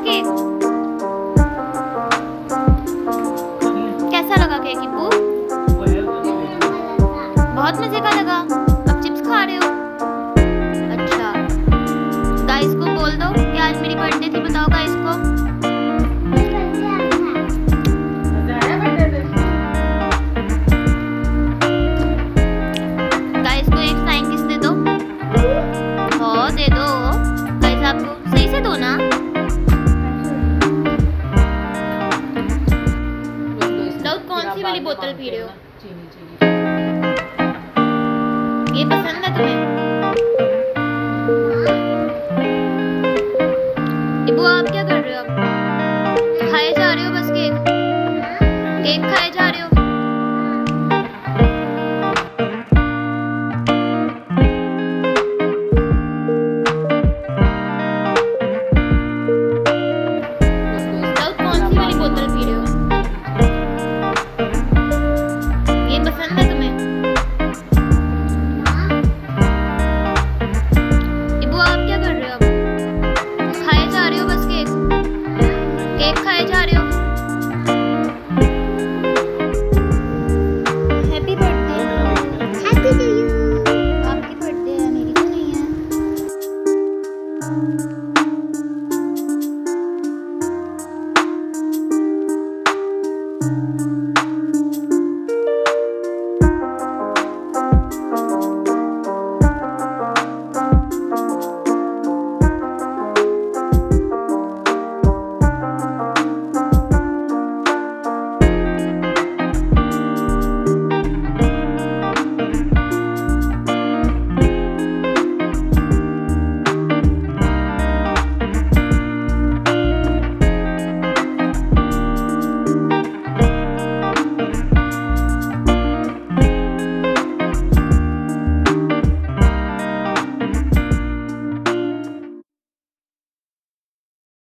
Cake? कैसा लगा cake इब्बू? बहुत मजे का लगा। अब चिप्स खा रहे हो? अच्छा, गाइस को बोल दो कि आज मेरी बर्थडे थी। बताओ गाइस को। गाइस को एक फ्लाइंग किस दे दो। हाँ दे दो। गाइस आपको सही से दो ना। दाऊद कौन सी वाली बोतल पी रहे हो? ये पसंद है तुम्हें? इब्बू आप क्या कर रहे हो? अब खाए जा रहे हो बस केक? केक खाए जा रहे हो? दाऊद कौन सी वाली बोतल पी रहे हो? ये पसंद है तुम्हें? इब्बू आप क्या कर रहे हो? अब खाए जा रहे हो बस केक? केक खाए जा रहे हो? Happy birthday. Happy to you. आपकी बर्थडे है, मेरी तो नहीं है।